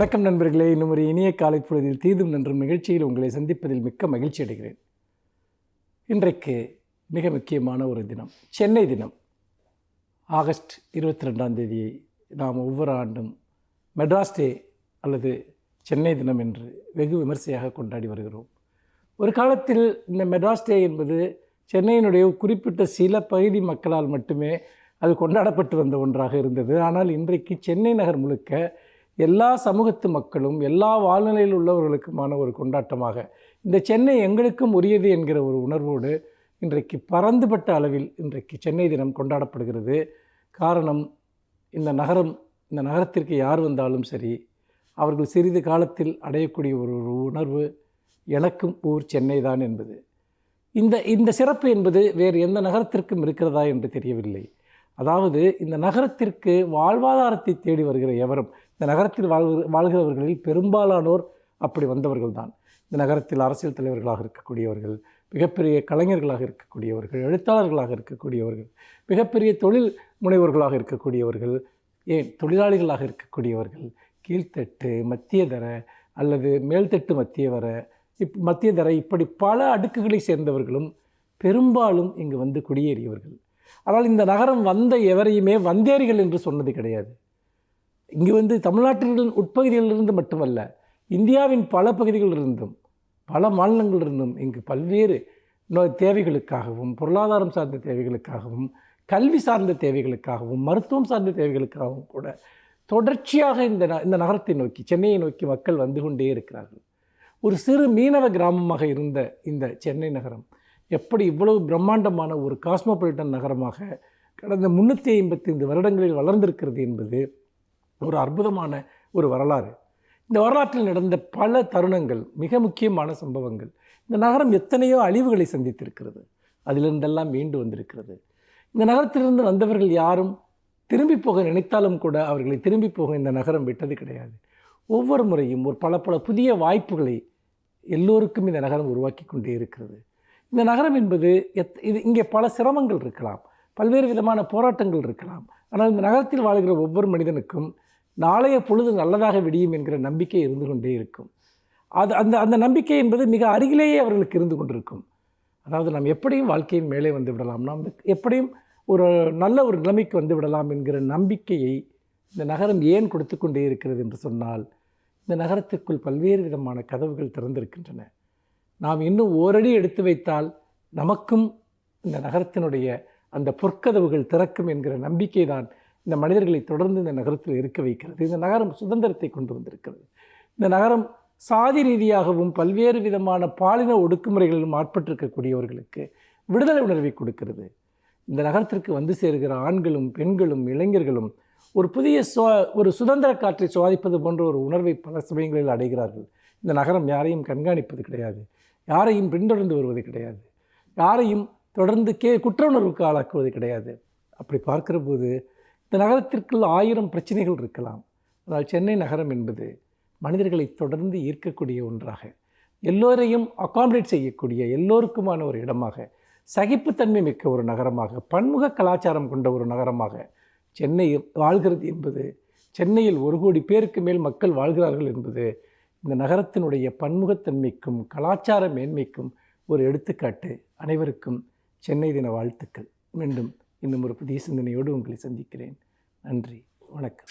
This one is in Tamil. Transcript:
வணக்கம் நண்பர்களே. இன்னும் ஒரு இனிய காலை பொழுதில் தீதும் நன்றும் நிகழ்ச்சியில் உங்களை சந்திப்பதில் மிக்க மகிழ்ச்சி அடைகிறேன். இன்றைக்கு மிக முக்கியமான ஒரு தினம், சென்னை தினம். ஆகஸ்ட் 22ஆம் தேதியை நாம் ஒவ்வொரு ஆண்டும் மெட்ராஸ் டே அல்லது சென்னை தினம் என்று வெகு விமர்சையாக கொண்டாடி வருகிறோம். ஒரு காலத்தில் இந்த மெட்ராஸ் டே என்பது சென்னையினுடைய குறிப்பிட்ட சில பகுதி மக்களால் மட்டுமே அது கொண்டாடப்பட்டு வந்த ஒன்றாக இருந்தது. ஆனால் இன்றைக்கு சென்னை நகர் முழுக்க எல்லா சமூகத்து மக்களும் எல்லா வாழ்நிலையில் உள்ளவர்களுக்குமான ஒரு கொண்டாட்டமாக இந்த சென்னை எங்களுக்கும் உரியது என்கிற ஒரு உணர்வோடு இன்றைக்கு பரந்துபட்ட அளவில் இன்றைக்கு சென்னை தினம் கொண்டாடப்படுகிறது. காரணம், இந்த நகரத்திற்கு யார் வந்தாலும் சரி, அவர்கள் சிறிது காலத்தில் அடையக்கூடிய ஒரு உணர்வு, எனக்கும் ஊர் சென்னை தான் என்பது. இந்த சிறப்பு என்பது வேறு எந்த நகரத்திற்கும் இருக்கிறதா என்று தெரியவில்லை. அதாவது இந்த நகரத்திற்கு வாழ்வாதாரத்தை தேடி வருகிற எவரும், இந்த நகரத்தில் வாழ்கிறவர்களில் பெரும்பாலானோர் அப்படி வந்தவர்கள் தான். இந்த நகரத்தில் அரசியல் தலைவர்களாக இருக்கக்கூடியவர்கள், மிகப்பெரிய கலைஞர்களாக இருக்கக்கூடியவர்கள், எழுத்தாளர்களாக இருக்கக்கூடியவர்கள், மிகப்பெரிய தொழில் முனைவோர்களாக இருக்கக்கூடியவர்கள், தொழிலாளிகளாக இருக்கக்கூடியவர்கள், கீழ்த்தட்டு, மத்தியதர அல்லது மேல்தட்டு மத்தியதர இப்படி பல அடுக்குகளை சேர்ந்தவர்களும் பெரும்பாலும் இங்கு வந்து குடியேறியவர்கள். ஆனால் இந்த நகரம் வந்த எவரையுமே வந்தேரிகள் என்று சொன்னது கிடையாது. இங்கு வந்து தமிழ்நாட்டின் உட்பகுதிகளிலிருந்து மட்டுமல்ல, இந்தியாவின் பல பகுதிகளிலிருந்தும் பல மாநிலங்களிலிருந்தும் இங்கு பல்வேறு தேவைகளுக்காகவும், பொருளாதாரம் சார்ந்த தேவைகளுக்காகவும், கல்வி சார்ந்த தேவைகளுக்காகவும், மருத்துவம் சார்ந்த தேவைகளுக்காகவும் கூட தொடர்ச்சியாக இந்த நகரத்தை நோக்கி, சென்னையை நோக்கி மக்கள் வந்து கொண்டே இருக்கிறார்கள். ஒரு சிறு மீனவ கிராமமாக இருந்த இந்த சென்னை நகரம் எப்படி இவ்வளவு பிரம்மாண்டமான ஒரு காஸ்மோபாலிட்டன் நகரமாக கடந்த 355 வருடங்களில் வளர்ந்திருக்கிறது என்பது ஒரு அற்புதமான ஒரு வரலாறு. இந்த வரலாற்றில் நடந்த பல தருணங்கள், மிக முக்கியமான சம்பவங்கள். இந்த நகரம் எத்தனையோ அழிவுகளை சந்தித்திருக்கிறது, அதிலிருந்தெல்லாம் மீண்டு வந்திருக்கிறது. இந்த நகரத்திலிருந்து வந்தவர்கள் யாரும் திரும்பி போக நினைத்தாலும் கூட அவர்களை திரும்பி போக இந்த நகரம் விட்டது கிடையாது. ஒவ்வொரு முறையும் ஒரு பல புதிய வாய்ப்புகளை எல்லோருக்கும் இந்த நகரம் உருவாக்கி கொண்டே இருக்கிறது. இந்த நகரம் என்பது இங்கே பல சிரமங்கள் இருக்கலாம், பல்வேறு விதமான போராட்டங்கள் இருக்கலாம். ஆனால் இந்த நகரத்தில் வாழ்கிற ஒவ்வொரு மனிதனுக்கும் நாளைய பொழுது நல்லதாக விடியும் என்கிற நம்பிக்கை இருந்து கொண்டே இருக்கும். அந்த நம்பிக்கை என்பது மிக அருகிலேயே அவர்களுக்கு இருந்து கொண்டிருக்கும். அதாவது நாம் எப்படியும் வாழ்க்கையின் மேலே வந்து விடலாம், நாம் எப்படியும் ஒரு நல்ல ஒரு நிலைமைக்கு வந்து விடலாம் என்கிற நம்பிக்கையை இந்த நகரம் ஏன் கொடுத்து கொண்டே இருக்கிறது என்று சொன்னால், இந்த நகரத்திற்குள் பல்வேறு விதமான கதவுகள் திறந்திருக்கின்றன. நாம் இன்னும் ஓரடி எடுத்து வைத்தால் நமக்கும் இந்த நகரத்தினுடைய அந்த பொற்கதவுகள் திறக்கும் என்கிற நம்பிக்கை தான் இந்த மனிதர்களை தொடர்ந்து இந்த நகரத்தில் இருக்க வைக்கிறது. இந்த நகரம் சுதந்திரத்தை கொண்டு வந்திருக்கிறது. இந்த நகரம் சாதி ரீதியாகவும் பல்வேறு விதமான பாலின ஒடுக்குமுறைகளிலும் ஆட்பட்டிருக்கக்கூடியவர்களுக்கு விடுதலை உணர்வை கொடுக்கிறது. இந்த நகரத்திற்கு வந்து சேருகிற ஆண்களும் பெண்களும் இளைஞர்களும் ஒரு புதிய ஒரு சுதந்திர காற்றை சுவாதிப்பது போன்ற ஒரு உணர்வை பல சமயங்களில் அடைகிறார்கள். இந்த நகரம் யாரையும் கண்காணிப்பது கிடையாது, யாரையும் பின்தொடர்ந்து வருவது கிடையாது, யாரையும் தொடர்ந்து குற்ற உணர்வுக்கு ஆளாக்குவது கிடையாது. அப்படி பார்க்கிற போது இந்த நகரத்திற்குள் 1000 பிரச்சனைகள் இருக்கலாம். ஆனால் சென்னை நகரம் என்பது மனிதர்களை தொடர்ந்து ஈர்க்கக்கூடிய ஒன்றாக, எல்லோரையும் அகாமடேட் செய்யக்கூடிய, எல்லோருக்குமான ஒரு இடமாக, சகிப்புத்தன்மை மிக்க ஒரு நகரமாக, பன்முக கலாச்சாரம் கொண்ட ஒரு நகரமாக சென்னை வாழ்கிறது என்பது, சென்னையில் 1 கோடி பேருக்கு மேல் மக்கள் வாழ்கிறார்கள் என்பது இந்த நகரத்தினுடைய பன்முகத்தன்மைக்கும் கலாச்சார மேன்மைக்கும் ஒரு எடுத்துக்காட்டு. அனைவருக்கும் சென்னை தின வாழ்த்துக்கள். மீண்டும் இன்னும் ஒரு புதிய சிந்தனையோடு உங்களை சந்திக்கிறேன். நன்றி, வணக்கம்.